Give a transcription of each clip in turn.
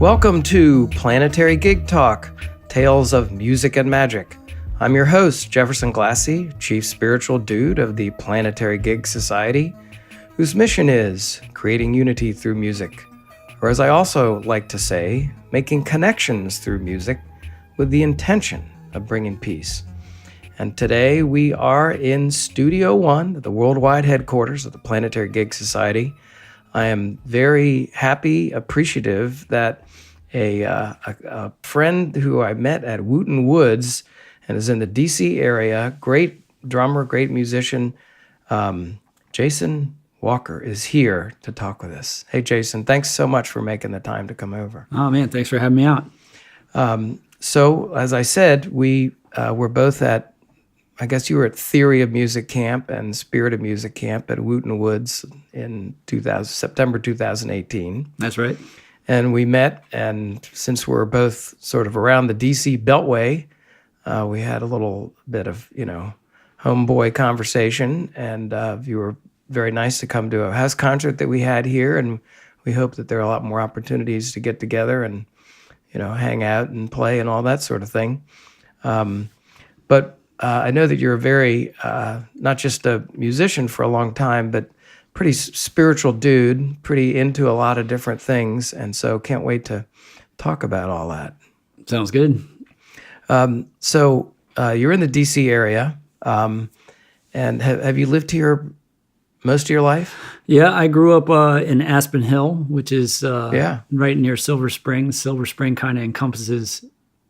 Welcome to Planetary Gig Talk, Tales of Music and Magic. I'm your host, Jefferson Glassy, Chief Spiritual Dude of the Planetary Gig Society, whose mission is creating unity through music, or as I also like to say, making connections through music with the intention of bringing peace. And today we are in Studio One, the worldwide headquarters of the Planetary Gig Society. I am very happy, appreciative that a friend who I met at Wooten Woods and is in the DC area, great drummer, great musician, Jason Walker is here to talk with us. Hey, Jason, thanks so much for making the time to come over. Oh, man, thanks for having me out. So, as I said, we were both at, I guess you were at Theory of Music Camp and Spirit of Music Camp at Wooten Woods in September 2018. That's right. And we met, and since we're both sort of around the DC Beltway, we had a little bit of, homeboy conversation, and you were very nice to come to a house concert that we had here, and we hope that there are a lot more opportunities to get together and, hang out and play and all that sort of thing. But I know that you're a very, not just a musician for a long time, but pretty spiritual dude, pretty into a lot of different things, and so can't wait to talk about all that. Sounds good. So you're in the DC area, and have you lived here most of your life? Yeah, I grew up in Aspen Hill, which is right near Silver Spring. Silver Spring kind of encompasses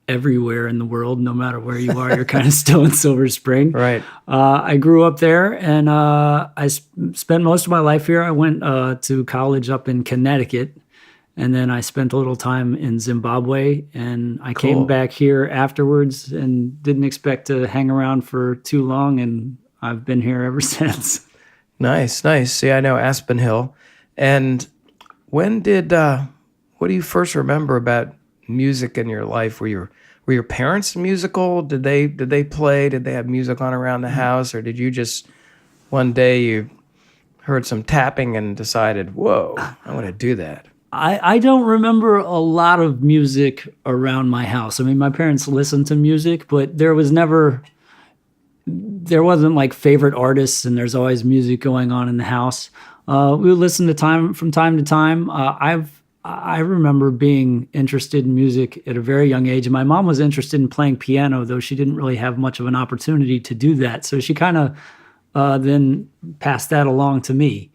everywhere in the world. No matter where you are, you're kind of still in Silver Spring. Right. I grew up there, and I spent most of my life here. I went to college up in Connecticut, and then I spent a little time in Zimbabwe, and I came back here afterwards and didn't expect to hang around for too long, and I've been here ever since. Nice. See, I know Aspen Hill. And what do you first remember about music in your life? Were your parents musical? Did they play? Did they have music on around the house? Or did you just, one day you heard some tapping and decided, whoa, I want to do that? I don't remember a lot of music around my house. I mean, my parents listened to music, but there wasn't like favorite artists, and there's always music going on in the house. We would listen from time to time. I remember being interested in music at a very young age, and my mom was interested in playing piano, though she didn't really have much of an opportunity to do that. So she kind of then passed that along to me.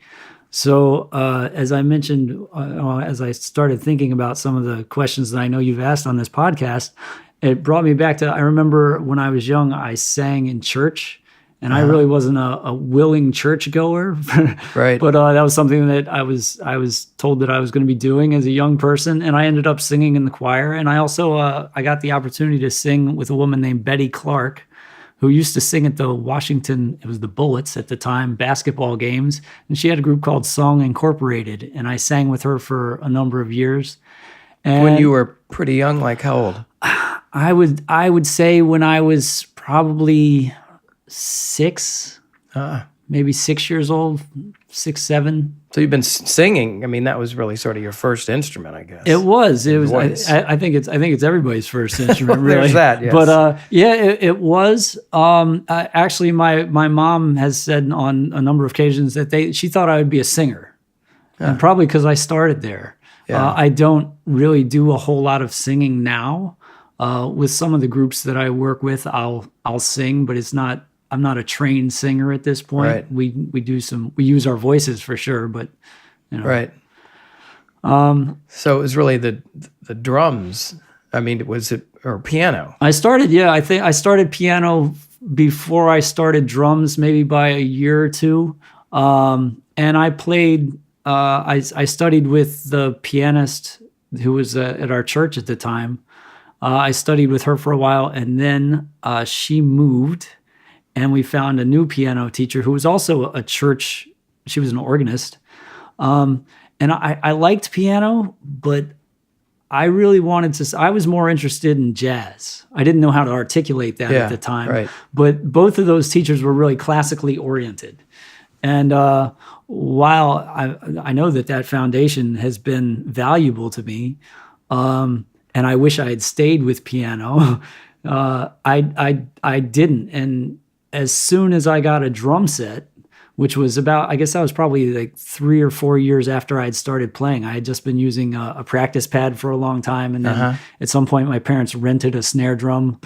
So as I mentioned, as I started thinking about some of the questions that I know you've asked on this podcast, it brought me back to, I remember when I was young, I sang in church. And I really wasn't a willing churchgoer, right? But that was something that I was told that I was going to be doing as a young person, and I ended up singing in the choir. And I also I got the opportunity to sing with a woman named Betty Clark, who used to sing at the Washington, it was the Bullets at the time, basketball games, and she had a group called Song Incorporated, and I sang with her for a number of years. And when you were pretty young, like how old? I would say when I was probably 6, maybe 6 years old, 6, 7. So you've been singing. I mean, that was really sort of your first instrument, I guess. It was. I think it's everybody's first instrument, really. There's that, yes. But it was. Actually, my mom has said on a number of occasions that she thought I would be a singer, and probably because I started there. Yeah. I don't really do a whole lot of singing now. With some of the groups that I work with, I'll sing, but I'm not a trained singer at this point. Right. We use our voices for sure, but Right. So it was really the drums. I mean, or piano? I started piano before I started drums, maybe by a year or two. And I played. I studied with the pianist who was at our church at the time. I studied with her for a while, and then she moved. And we found a new piano teacher who was also she was an organist. And I liked piano, but I really I was more interested in jazz. I didn't know how to articulate that at the time. Right. But both of those teachers were really classically oriented. And while I know that foundation has been valuable to me, And I wish I had stayed with piano. I didn't. And as soon as I got a drum set, which was about, I guess that was probably like 3 or 4 years after I had started playing. I had just been using a practice pad for a long time. And then at some point, my parents rented a snare drum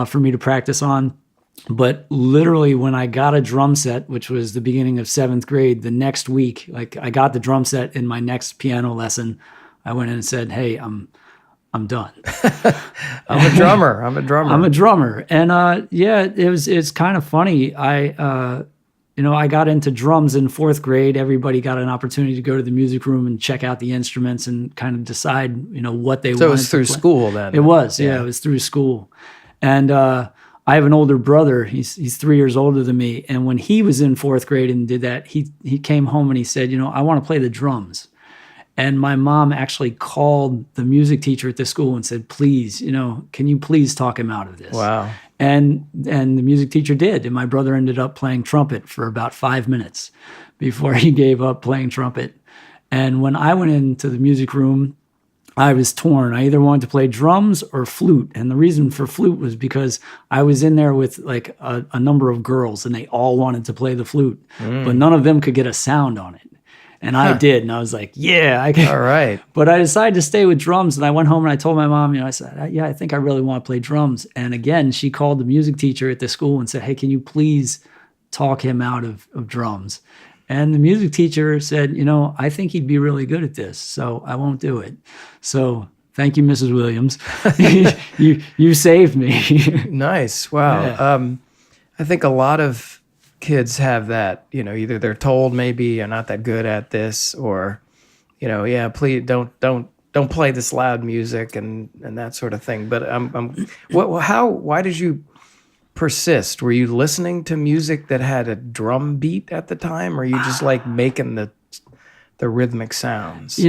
for me to practice on. But literally when I got a drum set, which was the beginning of 7th grade, the next week, like I got the drum set in my next piano lesson, I went in and said, hey, I'm done. I'm a drummer. I'm a drummer. And it's kind of funny. I got into drums in 4th grade. Everybody got an opportunity to go to the music room and check out the instruments and kind of decide, what they wanted to play. So it was through school then? It was, yeah, it was through school. And I have an older brother. He's 3 years older than me. And when he was in 4th grade and did that, he came home and he said, I want to play the drums. And my mom actually called the music teacher at the school and said, please, can you please talk him out of this? Wow. And the music teacher did. And my brother ended up playing trumpet for about 5 minutes before he gave up playing trumpet. And when I went into the music room, I was torn. I either wanted to play drums or flute. And the reason for flute was because I was in there with like a number of girls and they all wanted to play the flute, but none of them could get a sound on it. And I did. And I was like, yeah, I can. All right. But I decided to stay with drums. And I went home and I told my mom, I said, yeah, I think I really want to play drums. And again, she called the music teacher at the school and said, hey, can you please talk him out of drums? And the music teacher said, I think he'd be really good at this, so I won't do it. So thank you, Mrs. Williams. you saved me. Nice. Wow. Yeah. I think a lot of kids have that, either they're told maybe you're not that good at this, or, please don't play this loud music and that sort of thing. But why did you persist? Were you listening to music that had a drum beat at the time, or you just like making the rhythmic sounds?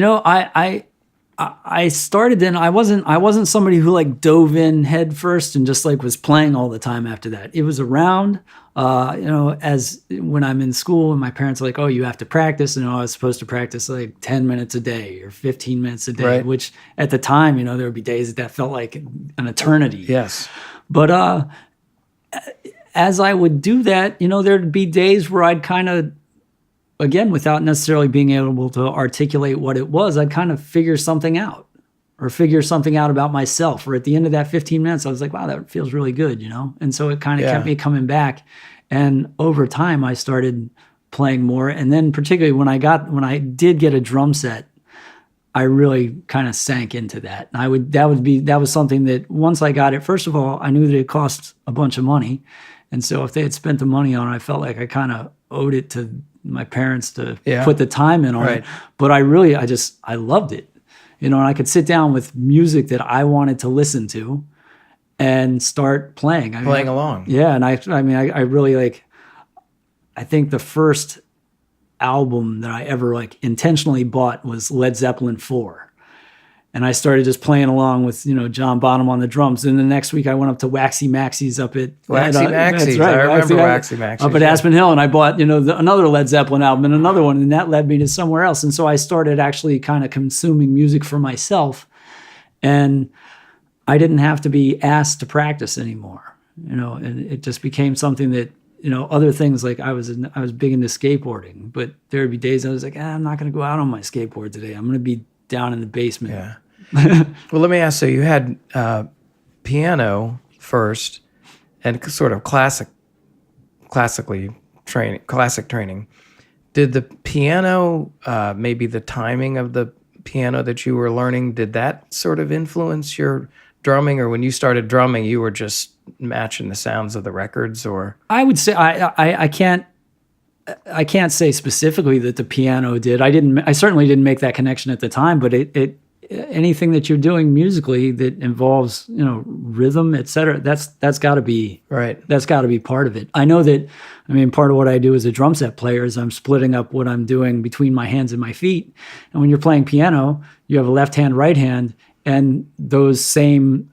I started then. I wasn't somebody who like dove in head first and just like was playing all the time after that. It was around, as when I'm in school and my parents are like, oh, you have to practice. And I was supposed to practice like 10 minutes a day or 15 minutes a day, right. Which at the time, there would be days that felt like an eternity. Yes. But as I would do that, there'd be days where I'd kind of, again, without necessarily being able to articulate what it was, I'd kind of figure something out about myself. Or at the end of that 15 minutes, I was like, wow, that feels really good, And so it kind of kept me coming back. And over time, I started playing more. And then particularly when I did get a drum set, I really kind of sank into that. And that was something that once I got it, first of all, I knew that it cost a bunch of money. And so if they had spent the money on it, I felt like I kind of owed it to my parents to put the time in on it. But I loved it, and I could sit down with music that I wanted to listen to and start playing. Playing along. Yeah. And I really I think the first album that I ever intentionally bought was Led Zeppelin 4. And I started just playing along with, John Bonham on the drums. And the next week I went up to Waxy Maxie's up at... Waxy Maxie's, right, I remember Waxy Maxie's. Up at Aspen Hill, and I bought, another Led Zeppelin album and another one, and that led me to somewhere else. And so I started actually kind of consuming music for myself. And I didn't have to be asked to practice anymore, and it just became something that, other things like I was big into skateboarding, but there would be days I was like, I'm not going to go out on my skateboard today. I'm going to be down in the basement. Yeah. Well, let me ask. So you had piano first, and sort of classic training. Did the piano, maybe the timing of the piano that you were learning, did that sort of influence your drumming, or when you started drumming, you were just matching the sounds of the records? Or I would say I can't say specifically that the piano did. I certainly didn't make that connection at the time, but it anything that you're doing musically that involves, rhythm, et cetera, that's got to be right. That's got to be part of it. I know that. Part of what I do as a drum set player is I'm splitting up what I'm doing between my hands and my feet. And when you're playing piano, you have a left hand, right hand, and those same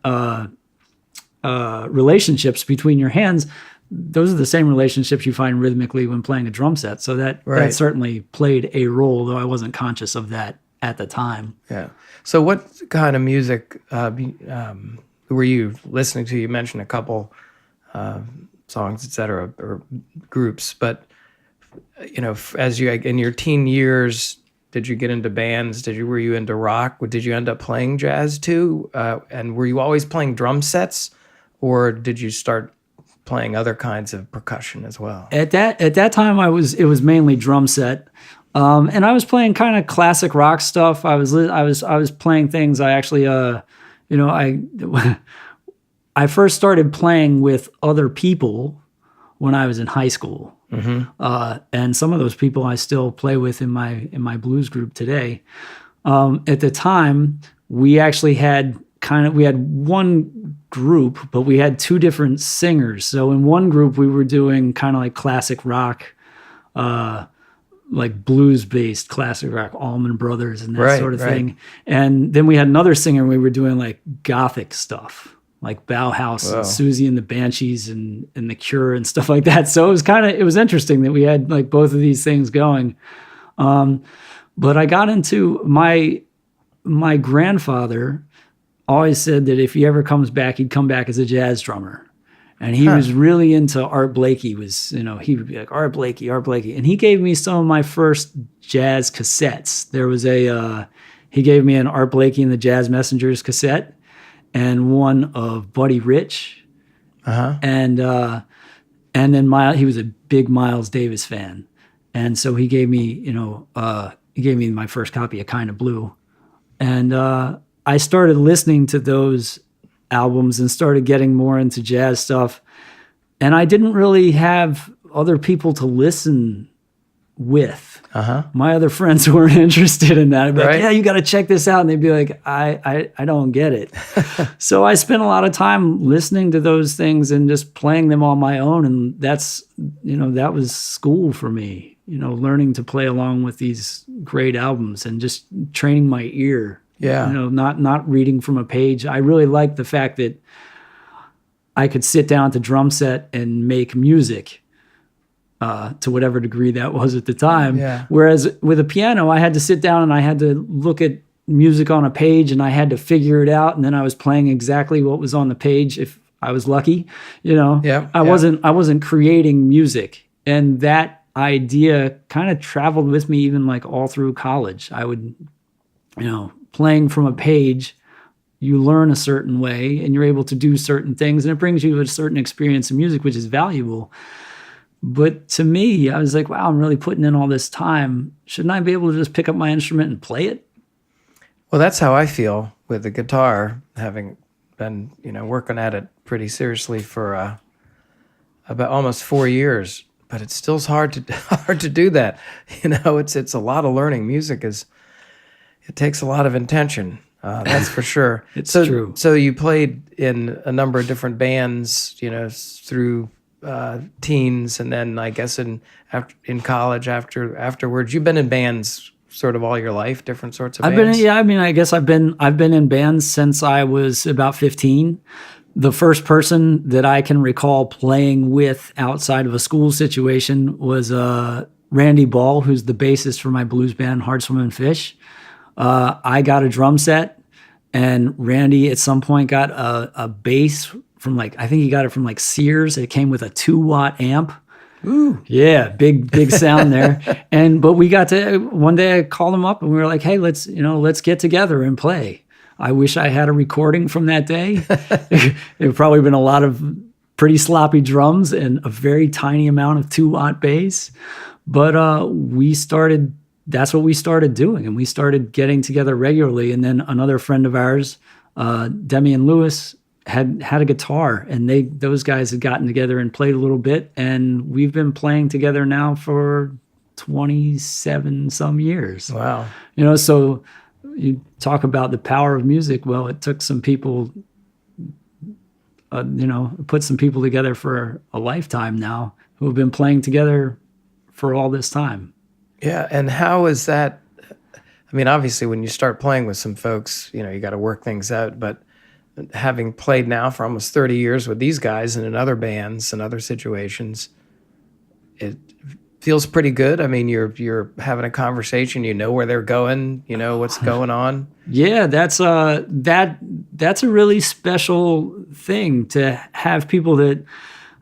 relationships between your hands. Those are the same relationships you find rhythmically when playing a drum set. So that certainly played a role, though I wasn't conscious of that at the time. Yeah. So what kind of music were you listening to? You mentioned a couple songs, et cetera, or groups, but as you in your teen years, did you get into bands? Were you into rock? Did you end up playing jazz too? And were you always playing drum sets, or did you start playing other kinds of percussion as well? At that time, it was mainly drum set, and I was playing kind of classic rock stuff. I was playing things. I actually, I first started playing with other people when I was in high school. And some of those people I still play with in my blues group today. At the time, we actually had one group, but we had two different singers. So in one group, we were doing kind of like classic rock, like blues-based classic rock, Allman Brothers and that sort of thing. And then we had another singer, and we were doing like gothic stuff, like Bauhaus and Susie and the Banshees and the Cure and stuff like that. So it was interesting that we had like both of these things going. But I got into my grandfather always said that if he ever comes back, he'd come back as a jazz drummer. And he was really into Art Blakey. He would be like, Art Blakey. And he gave me some of my first jazz cassettes. There was he gave me an Art Blakey and the Jazz Messengers cassette, and one of Buddy Rich, and then he was a big Miles Davis fan, and so he gave me my first copy of Kind of Blue, and I started listening to those albums and started getting more into jazz stuff, and I didn't really have other people to listen with. My other friends weren't interested in that. I'd be like, yeah, you got to check this out. And they'd be like, I don't get it. So I spent a lot of time listening to those things and just playing them on my own. And that was school for me, learning to play along with these great albums and just training my ear. Yeah. Not reading from a page. I really liked the fact that I could sit down to drum set and make music. To whatever degree that was at the time. Yeah. Whereas with a piano, I had to sit down and I had to look at music on a page and I had to figure it out. And then I was playing exactly what was on the page if I was lucky. I wasn't creating music. And that idea kind of traveled with me even like all through college. I would, playing from a page, you learn a certain way and you're able to do certain things and it brings you a certain experience in music, which is valuable. But to me, I was like, wow, I'm really putting in all this time. Shouldn't I be able to just pick up my instrument and play it? Well, that's how I feel with the guitar, having been, working at it pretty seriously for about almost 4 years. But it still's hard to do that. It's a lot of learning. Music it takes a lot of intention. That's for sure. It's true. So you played in a number of different bands, through teens, and then I guess in college afterwards. You've been in bands sort of all your life, different sorts of bands? I guess I've been in bands since I was about 15. The first person that I can recall playing with outside of a school situation was Randy Ball, who's the bassist for my blues band Hard Swimming Fish. I got a drum set, and Randy at some point got a bass from I think he got it from Sears. It came with a 2-watt amp. Ooh. Yeah, big sound there. But we got to, one day I called him up and we were like, hey, let's get together and play. I wish I had a recording from that day. It would probably been a lot of pretty sloppy drums and a very tiny amount of 2-watt bass. But that's what we started doing. And we started getting together regularly. And then another friend of ours, Demian Lewis, had a guitar, and those guys had gotten together and played a little bit, and we've been playing together now for 27 some years. Wow. So you talk about the power of music. Well, it took some people, put some people together for a lifetime now who have been playing together for all this time. Yeah, and how is that? I mean, obviously when you start playing with some folks, you got to work things out, but having played now for almost 30 years with these guys and in other bands and other situations, it feels pretty good. I mean, you're having a conversation, you know where they're going, you know what's going on. Yeah, that's a really special thing to have people that,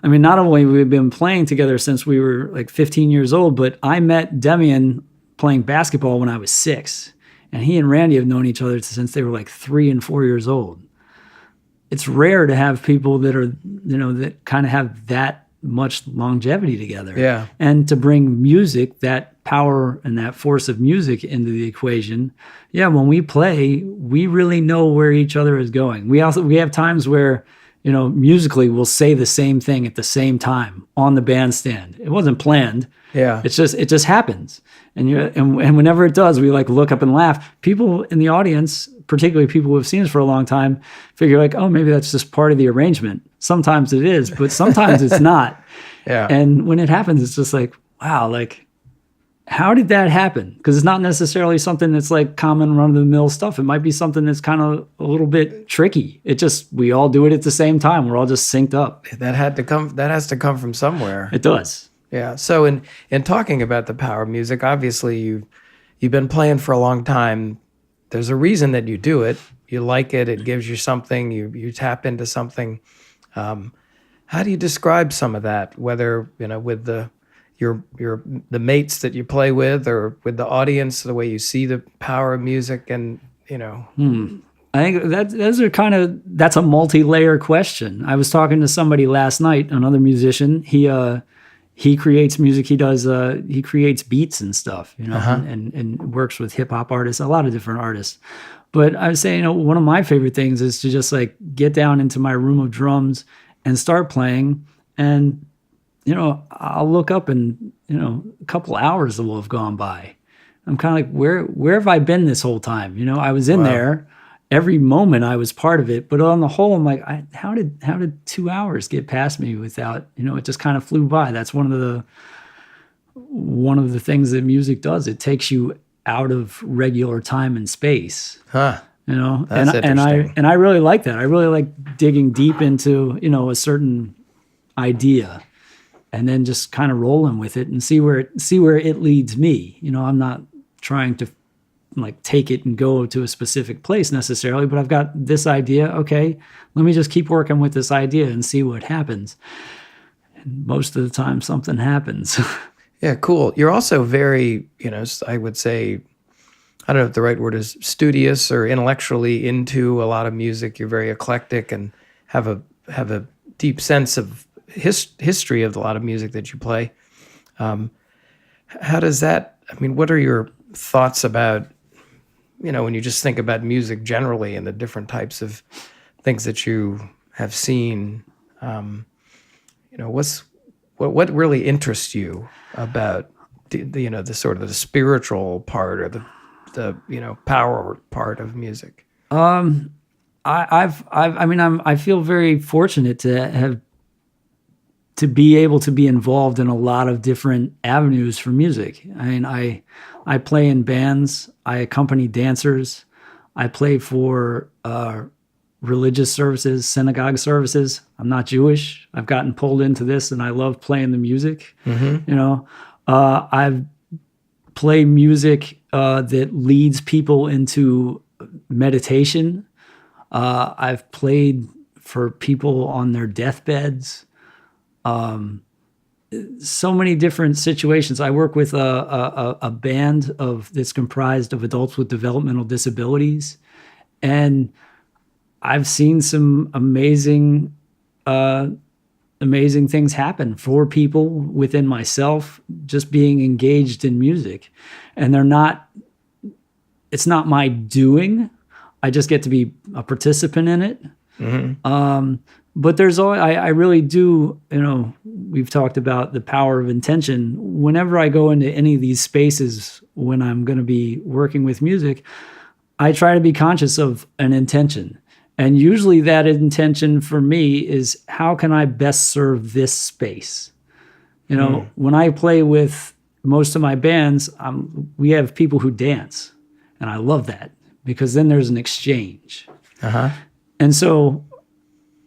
I mean, not only we've been playing together since we were like 15 years old, but I met Demian playing basketball when I was 6. And he and Randy have known each other since they were like 3 and 4 years old. It's rare to have people that are, that kind of have that much longevity together. Yeah. And to bring music, that power and that force of music into the equation. Yeah, when we play, we really know where each other is going. We have times where, musically we'll say the same thing at the same time on the bandstand. It wasn't planned. Yeah. It just happens. And whenever it does, we like look up and laugh. People in the audience, particularly people who have seen us for a long time, figure like, oh, maybe that's just part of the arrangement. Sometimes it is, but sometimes it's not. Yeah. And when it happens, it's just like, wow, like, how did that happen? Because it's not necessarily something that's like common run-of-the-mill stuff. It might be something that's kind of a little bit tricky. We all do it at the same time. We're all just synced up. That has to come from somewhere. It does. Yeah. So in talking about the power of music, obviously you've been playing for a long time. There's a reason that you do it. You like it. It gives you something. You tap into something. How do you describe some of that? Whether with the mates that you play with, or with the audience, the way you see the power of music, and I think that's a multi-layer question. I was talking to somebody last night, another musician. He creates music. He creates beats and stuff, and works with hip hop artists, a lot of different artists. But I was saying, one of my favorite things is to just like get down into my room of drums and start playing. And, I'll look up and, a couple hours will have gone by. I'm kind of like, where have I been this whole time? I was in there. Every moment I was part of it, but on the whole, I'm like, how did 2 hours get past me without, it just kind of flew by. That's one of the things that music does. It takes you out of regular time and space. Huh. That's interesting. And I really like that. I really like digging deep into, a certain idea and then just kind of rolling with it and see where it leads me. I'm not trying to like take it and go to a specific place necessarily, but I've got this idea. Okay, let me just keep working with this idea and see what happens. And most of the time something happens. Yeah, cool. You're also very, I would say, I don't know if the right word is studious or intellectually into a lot of music. You're very eclectic and have a deep sense of history of a lot of music that you play. How does that, what are your thoughts about, when you just think about music generally and the different types of things that you have seen, what really interests you about the sort of the spiritual part or the power part of music? I feel very fortunate to be able to be involved in a lot of different avenues for music. I play in bands, I accompany dancers, I play for religious services, synagogue services. I'm not Jewish. I've gotten pulled into this and I love playing the music. Mm-hmm. I've played music that leads people into meditation. I've played for people on their deathbeds. So many different situations. I work with a band that's comprised of adults with developmental disabilities, and I've seen some amazing things happen for people within myself just being engaged in music. And it's not my doing. I just get to be a participant in it. Mm-hmm. But there's always, I really do, we've talked about the power of intention. Whenever I go into any of these spaces, when I'm going to be working with music, I try to be conscious of an intention. And usually that intention for me is, how can I best serve this space? When I play with most of my bands, we have people who dance. And I love that because then there's an exchange. Uh-huh. And so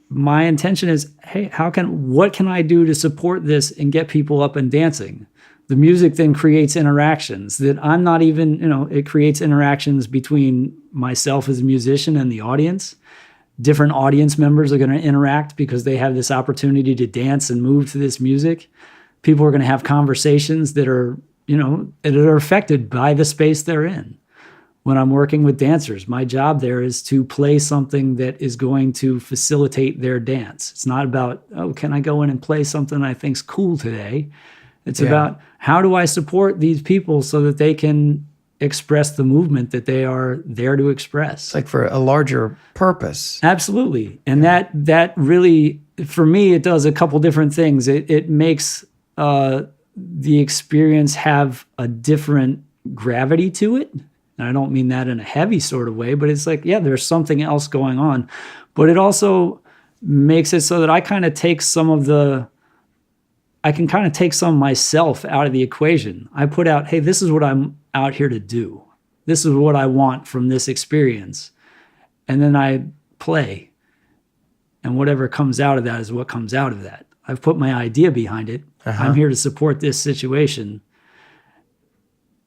my intention is, hey, what can I do to support this and get people up and dancing? the music then creates interactions that I'm not even, it creates interactions between myself as a musician and the audience. Different audience members are going to interact because they have this opportunity to dance and move to this music. People are going to have conversations that are, that are affected by the space they're in. When I'm working with dancers, my job there is to play something that is going to facilitate their dance. It's not about, oh, can I go in and play something I think's cool today? It's about, how do I support these people so that they can express the movement that they are there to express? It's like for a larger purpose. Absolutely. And that really, for me, it does a couple different things. It makes the experience have a different gravity to it. And I don't mean that in a heavy sort of way, but it's like, yeah, there's something else going on. But it also makes it so that I kind of take some of myself out of the equation. I put out, hey, this is what I'm out here to do. This is what I want from this experience. And then I play. And whatever comes out of that is what comes out of that. I've put my idea behind it. I'm here to support this situation.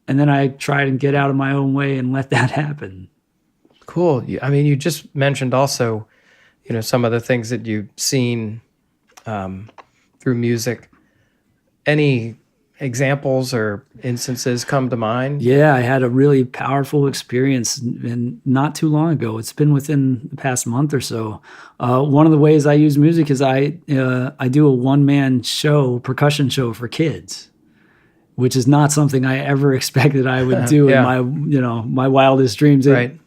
And then I try and get out of my own way and let that happen. Cool. I mean, you just mentioned also, some of the things that you've seen through music. Any examples or instances come to mind? Yeah, I had a really powerful experience and not too long ago. It's been within the past month or so. One of the ways I use music is I do a one-man percussion show for kids, which is not something I ever expected I would do in my wildest dreams. Right.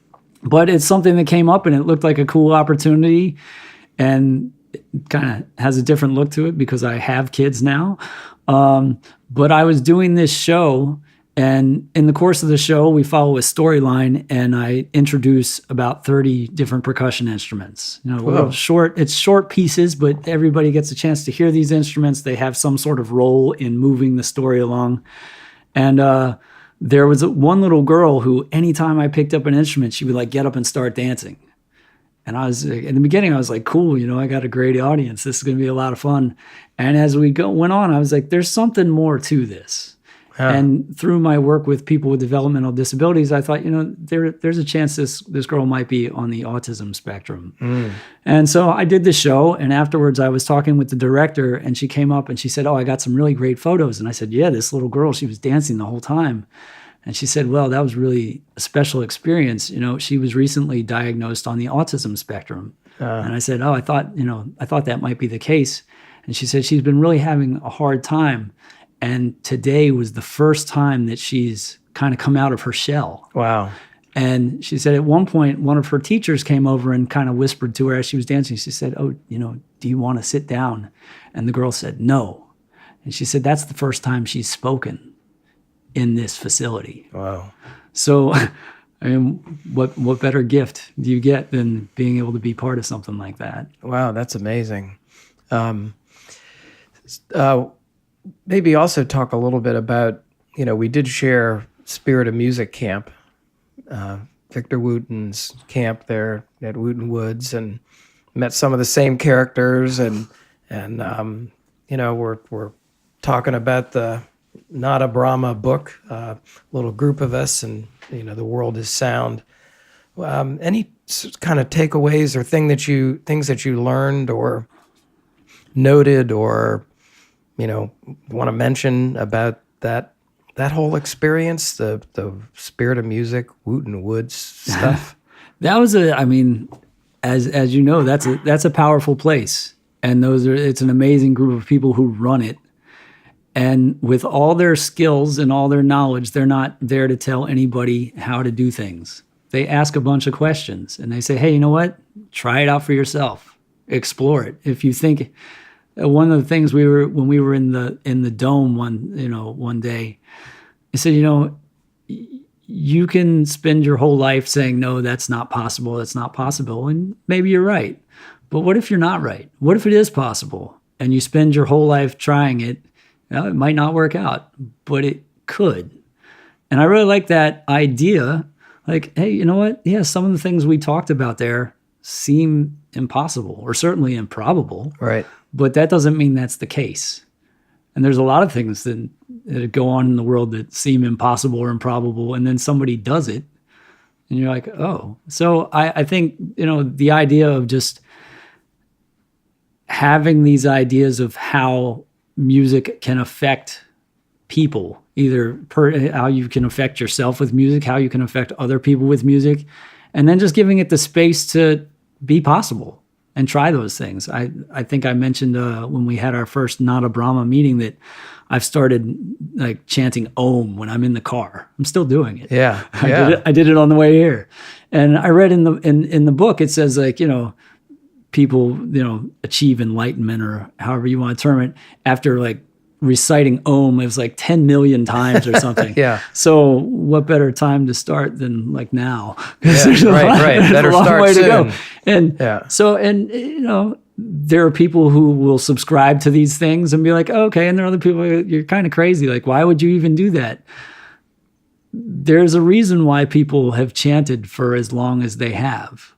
But it's something that came up and it looked like a cool opportunity, and it kind of has a different look to it because I have kids now. But I was doing this show, and in the course of the show, we follow a storyline, and I introduce about 30 different percussion instruments. It's short pieces, but everybody gets a chance to hear these instruments. They have some sort of role in moving the story along. And there was one little girl who, anytime I picked up an instrument, she would get up and start dancing. And I was, in the beginning, I was like, cool, I got a great audience. This is going to be a lot of fun. And as we went on, I was like, there's something more to this. And through my work with people with developmental disabilities, I thought, there's a chance this girl might be on the autism spectrum. And so I did the show. And afterwards, I was talking with the director, and she came up and she said, oh, I got some really great photos. And I said, yeah, this little girl, she was dancing the whole time. And she said, well, that was really a special experience. She was recently diagnosed on the autism spectrum. And I said, oh, I thought that might be the case. And she said, she's been really having a hard time. And today was the first time that she's kind of come out of her shell. Wow. And she said at one point, one of her teachers came over and kind of whispered to her as she was dancing. She said, oh, do you want to sit down? And the girl said, no. And she said, that's the first time she's spoken in this facility. Wow. So, I mean, what better gift do you get than being able to be part of something like that? Wow, that's amazing. Maybe also talk a little bit about, we did share Spirit of Music Camp, Victor Wooten's camp there at Wooten Woods, and met some of the same characters, and we're talking about the Nada Brahma book, a little group of us, and the world is sound. Any kind of takeaways or things that you learned or noted, or want to mention about that whole experience, the Spirit of Music, Wooten Woods stuff? That was as you know, that's a powerful place, and it's an amazing group of people who run it. And with all their skills and all their knowledge, they're not there to tell anybody how to do things. They ask a bunch of questions and they say, hey, you know what? Try it out for yourself. Explore it. If you think, one of the things when we were in the dome one day, I said, you can spend your whole life saying, no, that's not possible. That's not possible. And maybe you're right. But what if you're not right? What if it is possible? And you spend your whole life trying it? It might not work out, but it could. And I really like that idea. Like, hey, you know what? Yeah, some of the things we talked about there seem impossible or certainly improbable. Right. But that doesn't mean that's the case. And there's a lot of things that go on in the world that seem impossible or improbable, and then somebody does it, and you're like, oh. So I think, the idea of just having these ideas of how music can affect people, either how you can affect yourself with music, how you can affect other people with music, and then just giving it the space to be possible and try those things. I think I mentioned when we had our first Nada Brahma meeting that I've started like chanting Om when I'm in the car. I'm still doing it. Yeah. I did it on the way here. And I read in the book, it says like, people, achieve enlightenment or however you want to term it after like reciting Om. It was like 10 million times or something. Yeah. So what better time to start than like now? Yeah, right. Better start soon. To go. And so, there are people who will subscribe to these things and be like, oh, okay. And there are other people, you're kind of crazy. Like, why would you even do that? There's a reason why people have chanted for as long as they have.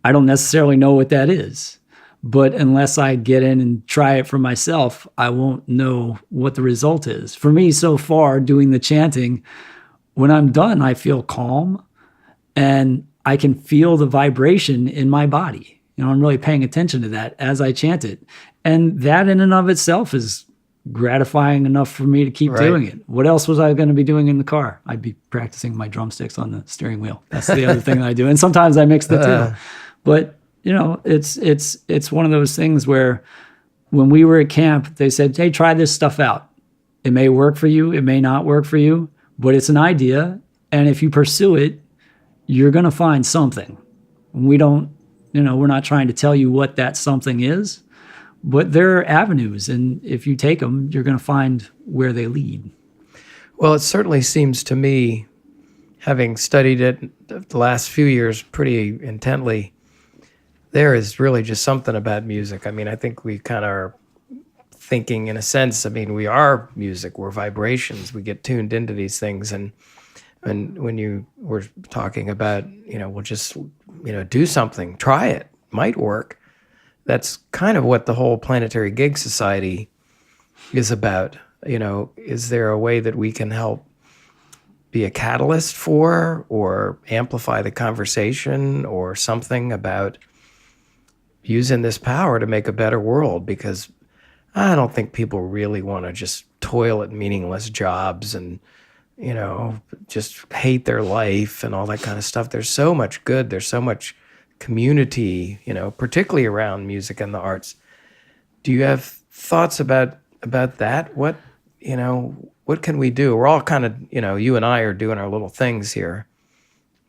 I don't necessarily know what that is, but unless I get in and try it for myself, I won't know what the result is. For me, so far, doing the chanting, when I'm done, I feel calm and I can feel the vibration in my body. I'm really paying attention to that as I chant it. And that in and of itself is gratifying enough for me to keep doing it. What else was I going to be doing in the car? I'd be practicing my drumsticks on the steering wheel. That's the other thing that I do. And sometimes I mix the two. But, it's one of those things where when we were at camp, they said, hey, try this stuff out. It may work for you. It may not work for you, but it's an idea. And if you pursue it, you're going to find something. We're not trying to tell you what that something is, but there are avenues. And if you take them, you're going to find where they lead. Well, it certainly seems to me, having studied it the last few years pretty intently, there is really just something about music. I mean, I think we kind of are thinking in a sense, we are music, we're vibrations, we get tuned into these things. And when you were talking about, we'll just, do something, try it, might work. That's kind of what the whole Planetary Gig Society is about. Is there a way that we can help be a catalyst for or amplify the conversation or something about using this power to make a better world? Because I don't think people really want to just toil at meaningless jobs and, just hate their life and all that kind of stuff. There's so much good. There's so much community, particularly around music and the arts. Do you have thoughts about that? What can we do? We're all kind of, you and I are doing our little things here.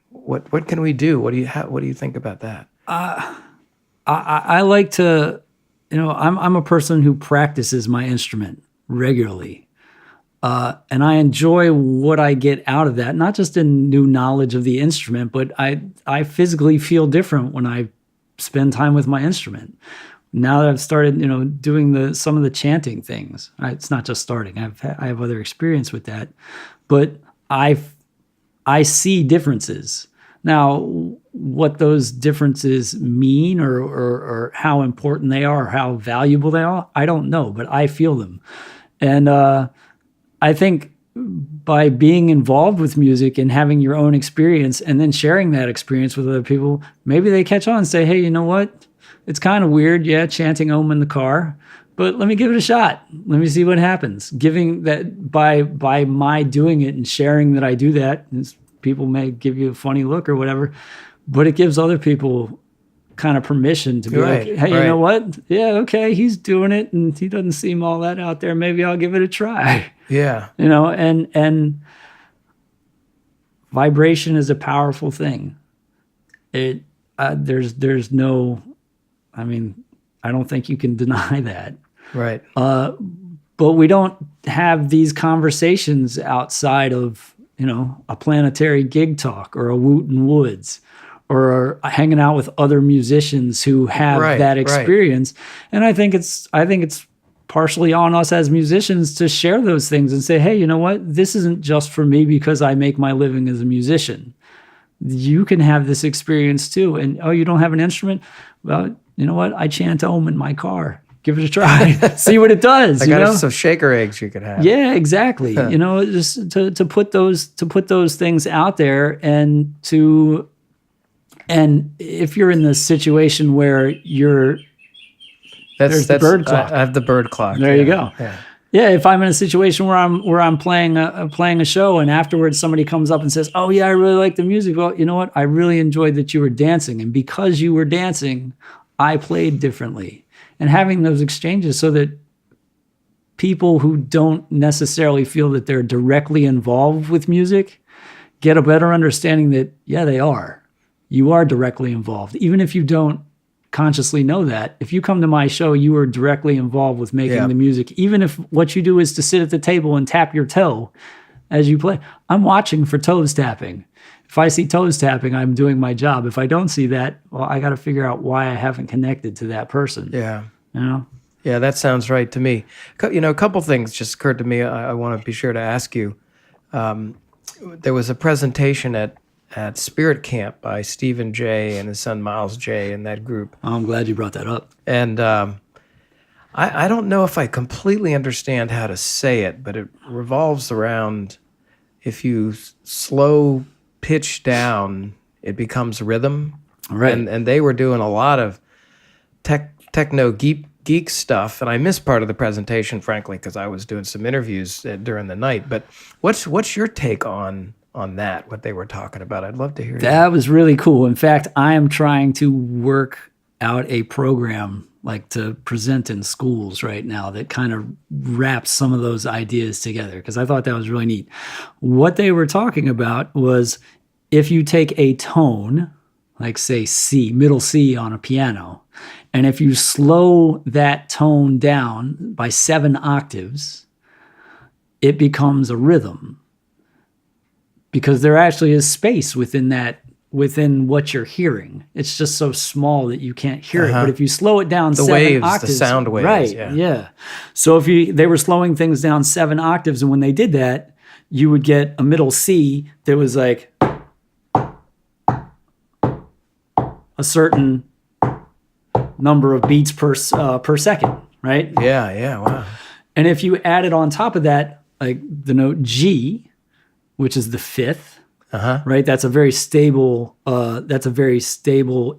What can we do? What do you think about that? I like to, I'm a person who practices my instrument regularly. And I enjoy what I get out of that, not just in new knowledge of the instrument, but I physically feel different when I spend time with my instrument. Now that I've started, doing some of the chanting things, it's not just starting. I have other experience with that, but I see differences. Now, what those differences mean or how important they are or how valuable they are, I don't know, but I feel them. And I think by being involved with music and having your own experience and then sharing that experience with other people, maybe they catch on and say, hey, you know what? It's kind of weird, chanting Om in the car, but let me give it a shot. Let me see what happens. Giving that by my doing it and sharing that I do that, people may give you a funny look or whatever, but it gives other people kind of permission to be like, hey, you know what? Yeah, okay, he's doing it and he doesn't seem all that out there. Maybe I'll give it a try. Yeah. And vibration is a powerful thing. There's no, I don't think you can deny that. Right. But we don't have these conversations outside of, a Planetary Gig Talk or a Wooten Woods or hanging out with other musicians who have that experience. And I think it's partially on us as musicians to share those things and say, hey, you know what? This isn't just for me because I make my living as a musician. You can have this experience too. And, oh, you don't have an instrument? Well, you know what? I chant Om in my car. Give it a try. See what it does. I got some shaker eggs you could have. Yeah, exactly. Just to put those things out there, and if you're in the situation where there's the bird clock. I have the bird clock. There you go. Yeah, if I'm in a situation where I'm playing a show, and afterwards somebody comes up and says, "Oh yeah, I really like the music." Well, you know what? I really enjoyed that you were dancing, and because you were dancing, I played differently. And having those exchanges so that people who don't necessarily feel that they're directly involved with music get a better understanding that, yeah, they are. You are directly involved. Even if you don't consciously know that, if you come to my show, you are directly involved with making the music. Even if what you do is to sit at the table and tap your toe as you play. I'm watching for toes tapping. If I see toes tapping, I'm doing my job. If I don't see that, well, I got to figure out why I haven't connected to that person. Yeah. You know? Yeah, that sounds right to me. A couple things just occurred to me. I want to be sure to ask you. There was a presentation at Spirit Camp by Stephen J. and his son Miles J. and that group. Oh, I'm glad you brought that up. And I don't know if I completely understand how to say it, but it revolves around if you slow pitch down, it becomes rhythm. Right. And they were doing a lot of techno geek stuff, and I missed part of the presentation, frankly, because I was doing some interviews during the night. But what's your take on that, what they were talking about? I'd love to hear that. Was really cool. In fact, I am trying to work out a program like to present in schools right now that kind of wraps some of those ideas together, because I thought that was really neat. What they were talking about was if you take a tone, like say C, middle C on a piano, and if you slow that tone down by 7 octaves, it becomes a rhythm. Because there actually is space within what you're hearing. It's just so small that you can't hear it. But if you slow it down 7 octaves, the sound waves, right? Yeah. So they were slowing things down 7 octaves, and when they did that, you would get a middle C that was like a certain number of beats per second, right? Yeah, wow. And if you added on top of that, like the note G, which is the 5th, right? That's a very stable.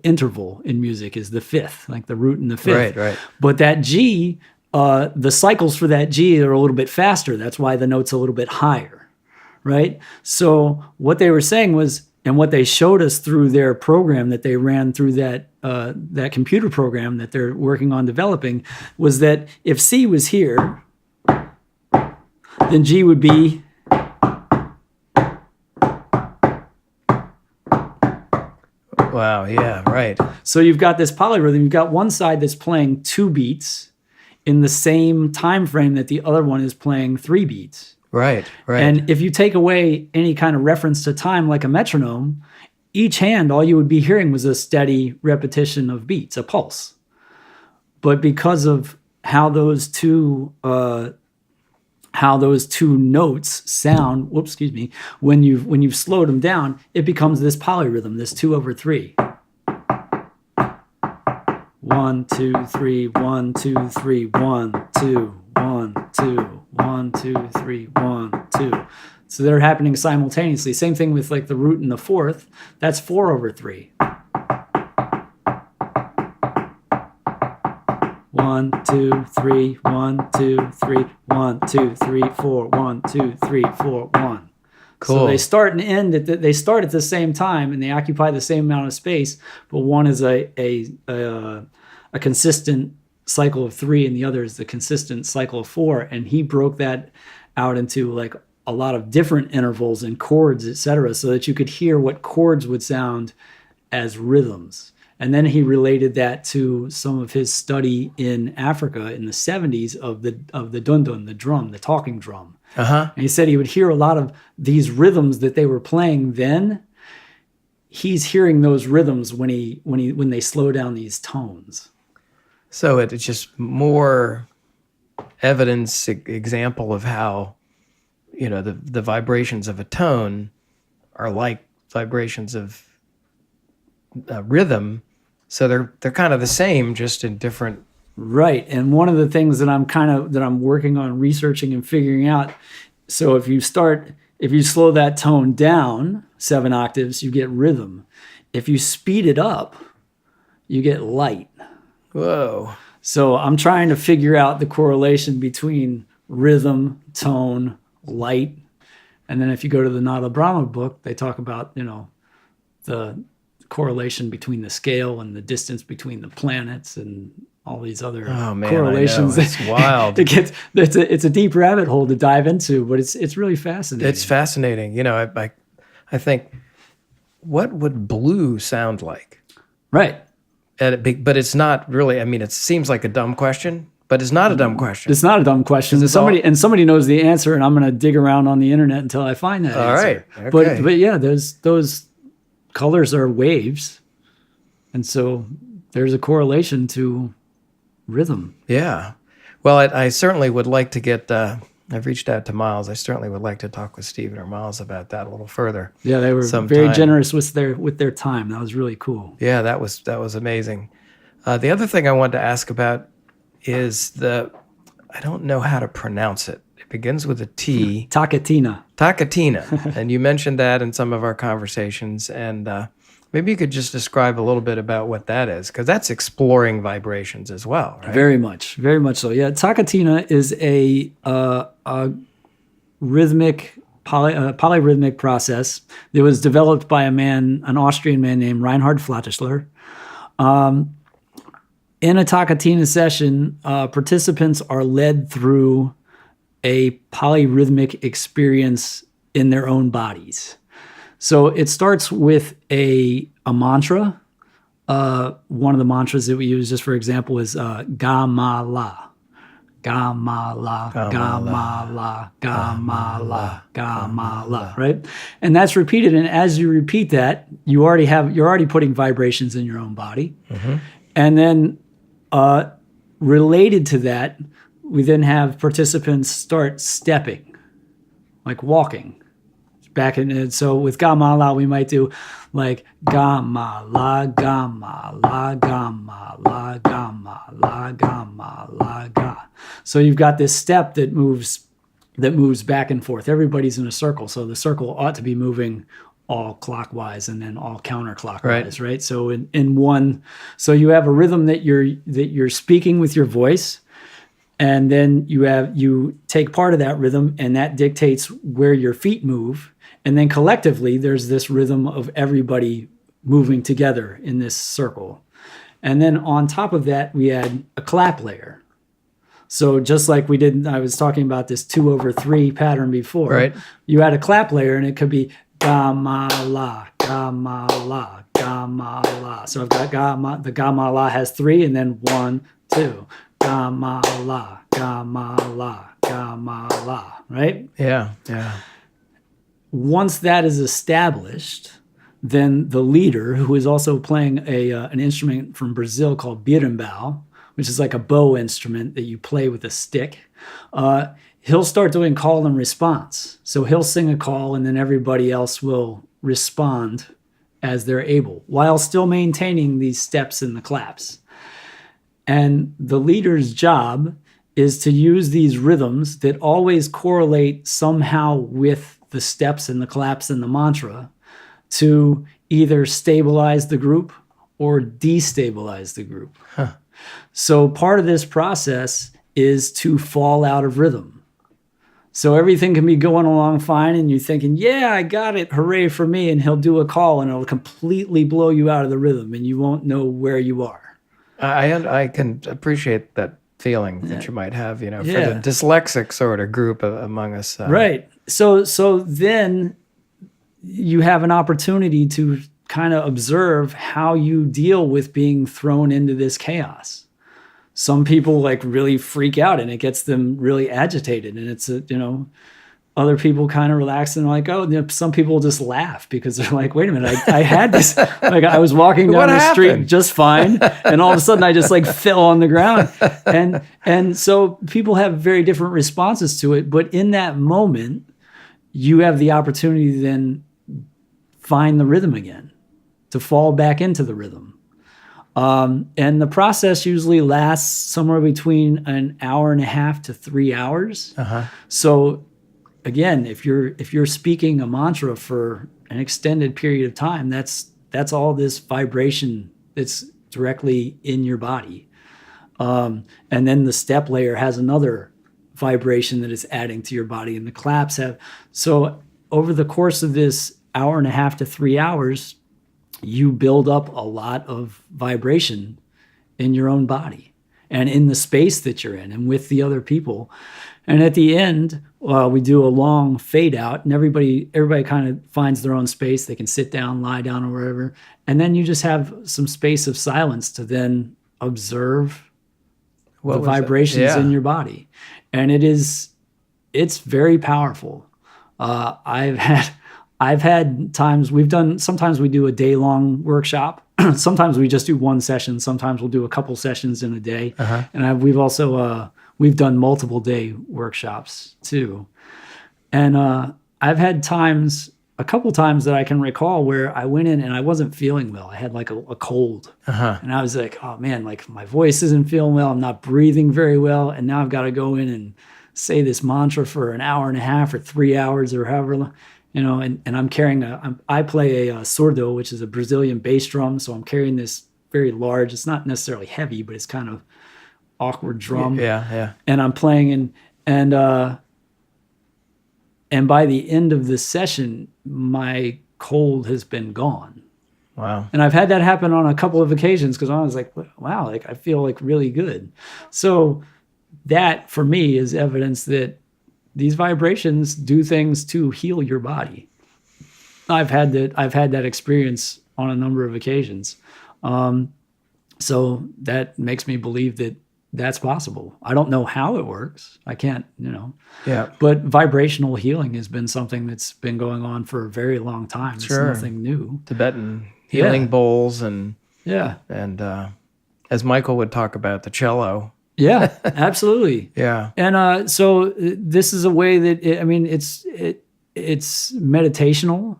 Interval in music. Is the 5th, like the root and the 5th. Right. But that G, the cycles for that G are a little bit faster. That's why the note's a little bit higher, right? So what they were saying was, and what they showed us through their program that they ran through that computer program that they're working on developing, was that if C was here, then G would be wow, yeah, right. So you've got this polyrhythm. You've got one side that's playing 2 beats in the same time frame that the other one is playing 3 beats. Right. And if you take away any kind of reference to time like a metronome, each hand, all you would be hearing was a steady repetition of beats, a pulse. But because of how those two notes sound, when you've slowed them down, it becomes this polyrhythm, this 2/3. 1, 2, 3, 1, 2, 3, 1, 2, 1, 2, 1, 2, 3, 1, 2. So they're happening simultaneously. Same thing with like the root and the 4th. That's 4/3. 1, 2, 3, 1, 2, 3, 1, 2, 3, 4, 1, 2, 3, 4, 1. Cool. So they start and end they start at the same time, and they occupy the same amount of space, but one is a consistent cycle of 3 and the other is the consistent cycle of 4. And he broke that out into like a lot of different intervals and chords, etc., so that you could hear what chords would sound as rhythms. And then he related that to some of his study in Africa in the 70s of the dundun, the drum, the talking drum. And he said he would hear a lot of these rhythms that they were playing then. He's hearing those rhythms when they slow down these tones. So it's just more evidence, example of how, the vibrations of a tone are like vibrations of rhythm. So they're kind of the same, just in different Right. And one of the things that I'm working on researching and figuring out. So if you slow that tone down 7 octaves, you get rhythm. If you speed it up, you get light. Whoa. So I'm trying to figure out the correlation between rhythm, tone, light. And then if you go to the Nada Brahma book, they talk about, the correlation between the scale and the distance between the planets and all these other correlations. I know. It's wild. It's a deep rabbit hole to dive into, but it's really fascinating. It's fascinating. I think, what would blue sound like? Right. But it's not really. I mean, it seems like a dumb question, but it's not a dumb question. It's not a dumb question. Somebody knows the answer, and I'm going to dig around on the internet until I find that All answer. right. Okay. But yeah, those colors are waves, and so there's a correlation to rhythm. Yeah. Well, I certainly would like to get. I've reached out to Miles. I certainly would like to talk with Stephen or Miles about that a little further. Yeah, they were very generous with their time. That was really cool. Yeah, that was amazing. The other thing I wanted to ask about is I don't know how to pronounce it. It begins with a T. Taketina. Taketina. And you mentioned that in some of our conversations. And maybe you could just describe a little bit about what that is, because that's exploring vibrations as well, right? Very much so. Yeah, Taketina is a rhythmic, polyrhythmic process that was developed by an Austrian man named Reinhard Flattischler. In a Taketina session, participants are led through a polyrhythmic experience in their own bodies. So it starts with a mantra. One of the mantras that we use, just for example, is Ga Ma La. Ga Ma La, Ga Ma La, Ga Ma La, Ga Ma La, right? And that's repeated. And as you repeat that, you're already putting vibrations in your own body. Mm-hmm. And then related to that, we then have participants start stepping, like walking. So with Ga Ma La, we might do like Ga Ma La, Ga Ma La, Ga Ma La, Ga Ma La, Ga Ma La, Ga. So you've got this step that moves back and forth. Everybody's in a circle, so the circle ought to be moving all clockwise and then all counterclockwise, right? So so you have a rhythm that you're speaking with your voice. And then you take part of that rhythm, and that dictates where your feet move. And then collectively, there's this rhythm of everybody moving together in this circle. And then on top of that, we add a clap layer. So just like I was talking about this 2/3 pattern before. Right. You add a clap layer, and it could be Ga Ma La, Ga Ma La, Ga Ma La. So I've got Ga Ma. The Ga Ma La has 3, and then 1, 2. Ga Ma La, Ga Ma La, Ga Ma La, right? Yeah. Once that is established, then the leader, who is also playing an instrument from Brazil called berimbau, which is like a bow instrument that you play with a stick, he'll start doing call and response. So he'll sing a call, and then everybody else will respond as they're able, while still maintaining these steps and the claps. And the leader's job is to use these rhythms that always correlate somehow with the steps and the claps and the mantra to either stabilize the group or destabilize the group. Huh. So part of this process is to fall out of rhythm. So everything can be going along fine, and you're thinking, yeah, I got it, hooray for me, and he'll do a call, and it'll completely blow you out of the rhythm, and you won't know where you are. I can appreciate that feeling that you might have, for the dyslexic sort of group among us. Right. So then you have an opportunity to kind of observe how you deal with being thrown into this chaos. Some people really freak out, and it gets them really agitated, and it's other people kind of relax and like, some people just laugh because they're like, wait a minute, I had this, I was walking down the street just fine, and all of a sudden I just fell on the ground. And so people have very different responses to it, but in that moment, you have the opportunity to then find the rhythm again, to fall back into the rhythm. And the process usually lasts somewhere between an hour and a half to 3 hours. So again, if you're speaking a mantra for an extended period of time, that's all this vibration that's directly in your body. And then the step layer has another vibration that is adding to your body, and the claps have. So over the course of this hour and a half to 3 hours, you build up a lot of vibration in your own body and in the space that you're in and with the other people. And at the end, we do a long fade out, and everybody kind of finds their own space. They can sit down, lie down, or wherever. And then you just have some space of silence to then observe the vibrations in your body. And it's very powerful. I've had times sometimes we do a day-long workshop. Sometimes we just do one session. Sometimes we'll do a couple sessions in a day. And we've also we've done multiple day workshops too. And I've had a couple times that I can recall where I went in and I wasn't feeling well. I had like a cold. And I was like, oh man, like my voice isn't feeling well. I'm not breathing very well. And now I've got to go in and say this mantra for an hour and a half or 3 hours or however long. And I'm carrying I play a surdo, which is a Brazilian bass drum. So I'm carrying this very large, it's not necessarily heavy, but it's kind of awkward drum. Yeah. And I'm playing and by the end of this session, my cold has been gone. Wow. And I've had that happen on a couple of occasions because I was like, wow, like I feel like really good. So that for me is evidence that these vibrations do things to heal your body. I've had that experience on a number of occasions. So that makes me believe that that's possible. I don't know how it works. I can't, Yeah. But vibrational healing has been something that's been going on for a very long time. Sure. It's nothing new. Tibetan healing bowls and as Michael would talk about, the cello. Yeah, absolutely. Yeah. And so this is a way that it's meditational.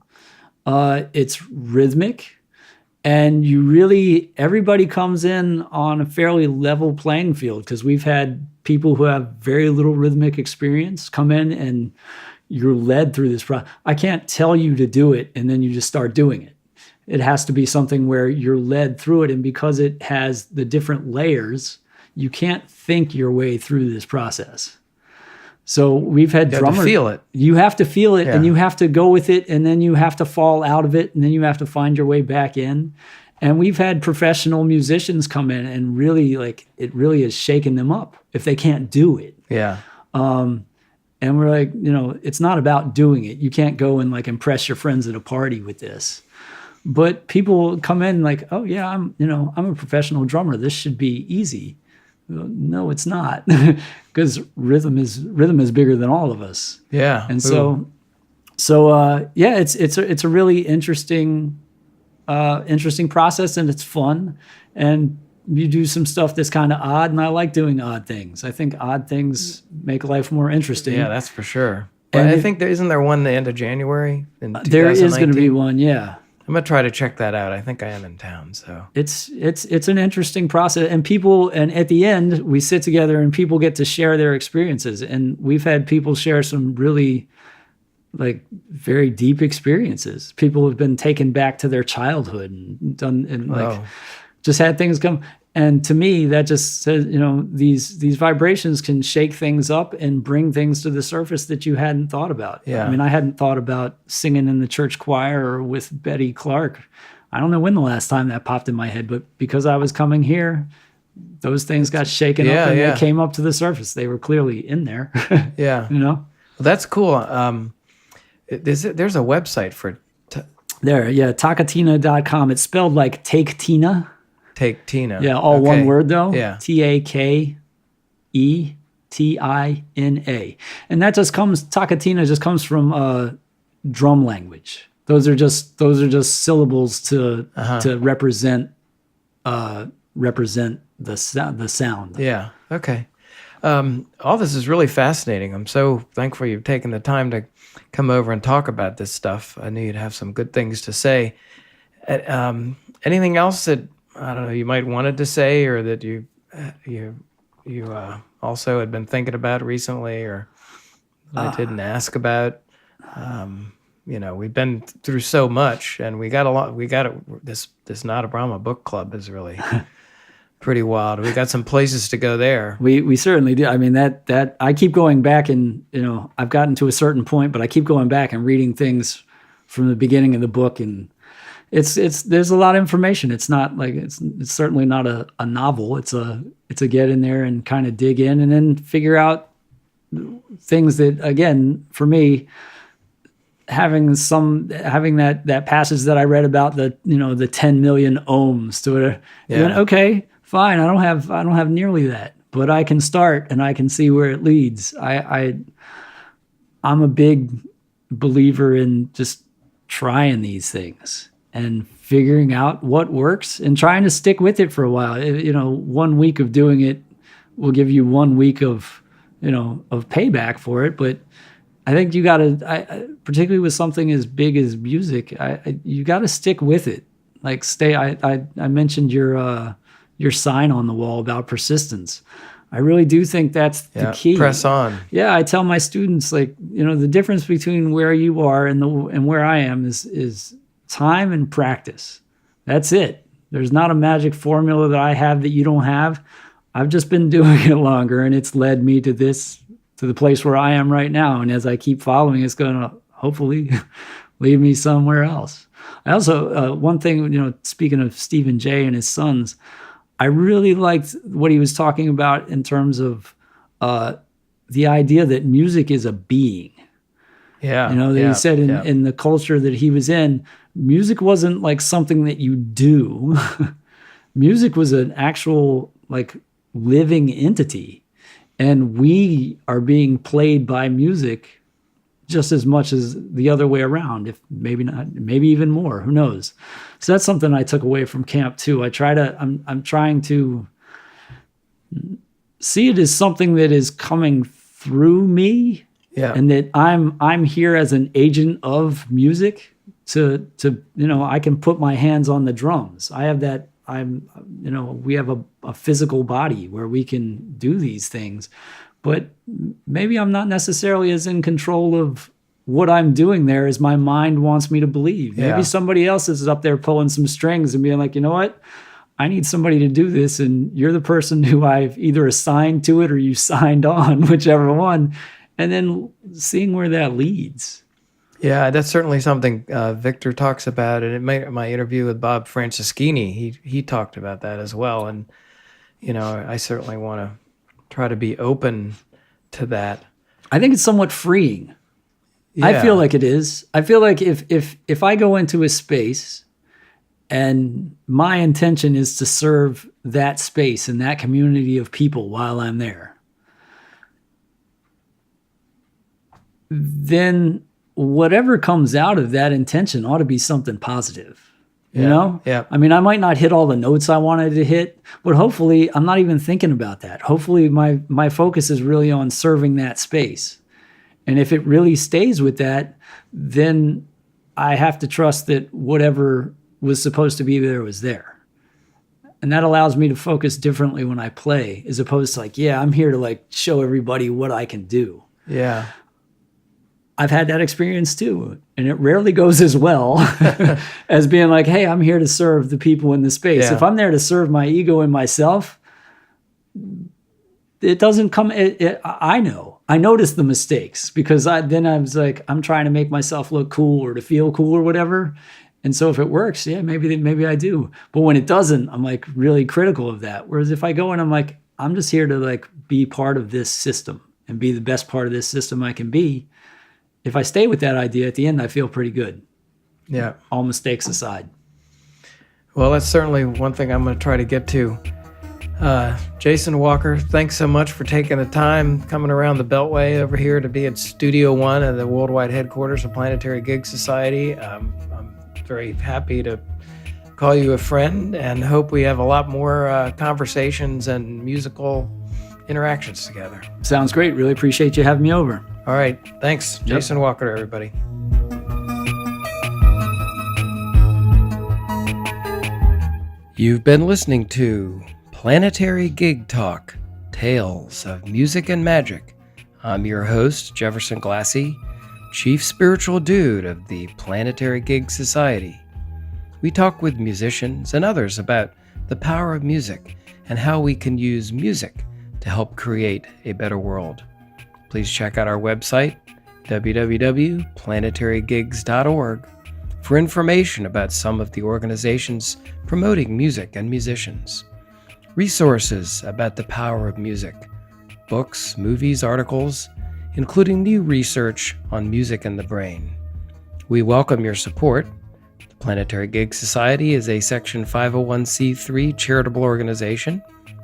It's rhythmic. And everybody comes in on a fairly level playing field because we've had people who have very little rhythmic experience come in and you're led through this process. I can't tell you to do it and then you just start doing it. It has to be something where you're led through it. And because it has the different layers, you can't think your way through this process. So we've had drummers. You have to feel it. You have to feel it, and you have to go with it, and then you have to fall out of it, and then you have to find your way back in. And we've had professional musicians come in and really, it really has shaken them up if they can't do it. Yeah. And we're like, it's not about doing it. You can't go and impress your friends at a party with this. But people come in like, oh yeah, I'm a professional drummer. This should be easy. No, it's not, because rhythm is bigger than all of us. Yeah. And so it's a really interesting process, and it's fun, and you do some stuff that's kind of odd, and I like doing odd things. I think odd things make life more interesting. Yeah, that's for sure. And I think isn't there one the end of January in 2019? There is going to be one, yeah. I'm gonna try to check that out. I think I am in town, so it's an interesting process, and at the end we sit together and people get to share their experiences, and we've had people share some really very deep experiences. People have been taken back to their childhood and done and just had things come. And to me, that just says, these vibrations can shake things up and bring things to the surface that you hadn't thought about. Yeah. I mean, I hadn't thought about singing in the church choir or with Betty Clark. I don't know when the last time that popped in my head, but because I was coming here, those things got shaken up and they came up to the surface. They were clearly in there. Yeah. Well, that's cool. There's a website for Taketina.com. It's spelled like Taketina. Taketina. Yeah, all one word though. Yeah. Taketina. And that Taketina just comes from drum language. Those are just syllables to represent the sound. Yeah. Okay. All this is really fascinating. I'm so thankful you've taken the time to come over and talk about this stuff. I knew you'd have some good things to say. Anything else that I don't know, you might wanted to say, or that you also had been thinking about recently, or that I didn't ask about? We've been through so much, and we got a lot. This Not a Brahma book club is really pretty wild. We got some places to go there. We certainly do. I mean, that I keep going back, and I've gotten to a certain point, but I keep going back and reading things from the beginning of the book, and it's there's a lot of information. It's not like it's certainly not a novel. It's a get in there and kind of dig in, and then figure out things that, again, for me, having that passage that I read about the 10 million ohms to it. Yeah. Okay, fine. I don't have nearly that, but I can start and I can see where it leads. I'm a big believer in just trying these things and figuring out what works and trying to stick with it for a while. 1 week of doing it will give you 1 week of payback for it, but I think you got to, particularly with something as big as music, you got to stick with it. Like I mentioned your sign on the wall about persistence. I really do think that's the key. Press on. Yeah, I tell my students, like, the difference between where you are and where I am is time and practice. That's it. There's not a magic formula that I have that you don't have. I've just been doing it longer, and it's led me to the place where I am right now. And as I keep following, it's going to hopefully lead me somewhere else. I also, one thing, speaking of Stephen Jay and his sons, I really liked what he was talking about in terms of the idea that music is a being. Yeah. He said in the culture that he was in, music wasn't like something that you do. Music was an actual, like, living entity. And we are being played by music just as much as the other way around, if maybe not, maybe even more, who knows? So that's something I took away from camp too. I'm trying to see it as something that is coming through me, and that I'm here as an agent of music to I can put my hands on the drums. I have that. We have a physical body where we can do these things, but maybe I'm not necessarily as in control of what I'm doing there as my mind wants me to believe. Maybe somebody else is up there pulling some strings and being like, you know what? I need somebody to do this, and you're the person who I've either assigned to it or you signed on, whichever one, and then seeing where that leads. Yeah, that's certainly something Victor talks about, and in my interview with Bob Franceschini, he talked about that as well. And I certainly want to try to be open to that. I think it's somewhat freeing. Yeah. I feel like it is. I feel like if I go into a space and my intention is to serve that space and that community of people while I'm there, then whatever comes out of that intention ought to be something positive, you know? Yeah. I mean, I might not hit all the notes I wanted to hit, but hopefully I'm not even thinking about that. Hopefully my focus is really on serving that space. And if it really stays with that, then I have to trust that whatever was supposed to be there was there. And that allows me to focus differently when I play, as opposed to like, I'm here to like show everybody what I can do. Yeah. I've had that experience too, and it rarely goes as well as being like, hey, I'm here to serve the people in the space. Yeah. If I'm there to serve my ego and myself, it doesn't come, I notice the mistakes, because I was like, I'm trying to make myself look cool or to feel cool or whatever. And so if it works, maybe I do. But when it doesn't, I'm like really critical of that. Whereas if I go in, I'm like, I'm just here to like be part of this system and be the best part of this system I can be. If I stay with that idea at the end, I feel pretty good. Yeah. All mistakes aside. Well, that's certainly one thing I'm going to try to get to. Jason Walker, thanks so much for taking the time coming around the Beltway over here to be at Studio One at the worldwide headquarters of Planetary Gig Society. I'm very happy to call you a friend and hope we have a lot more conversations and musical interactions together. Sounds great. Really appreciate you having me over. All right. Thanks. Yep. Jason Walker, everybody. You've been listening to Planetary Gig Talk, Tales of Music and Magic. I'm your host, Jefferson Glassy, Chief Spiritual Dude of the Planetary Gig Society. We talk with musicians and others about the power of music and how we can use music to help create a better world. Please check out our website, www.planetarygigs.org, for information about some of the organizations promoting music and musicians, resources about the power of music, books, movies, articles, including new research on music and the brain. We welcome your support. The Planetary Gig Society is a Section 501c3 charitable organization,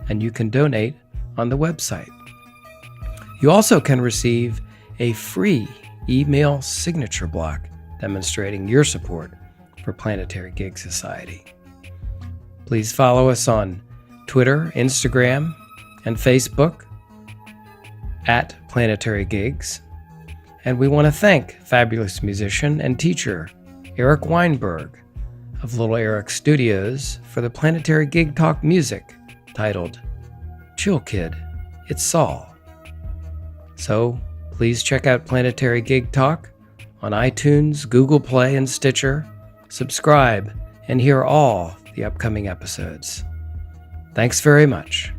and you can donate on the website. You also can receive a free email signature block demonstrating your support for Planetary Gig Society. Please follow us on Twitter, Instagram, and Facebook at Planetary Gigs. And we want to thank fabulous musician and teacher Eric Weinberg of Little Eric Studios for the Planetary Gig Talk music titled Chill Kid, It's Saul. So please check out Planetary Gig Talk on iTunes, Google Play, and Stitcher. Subscribe and hear all the upcoming episodes. Thanks very much.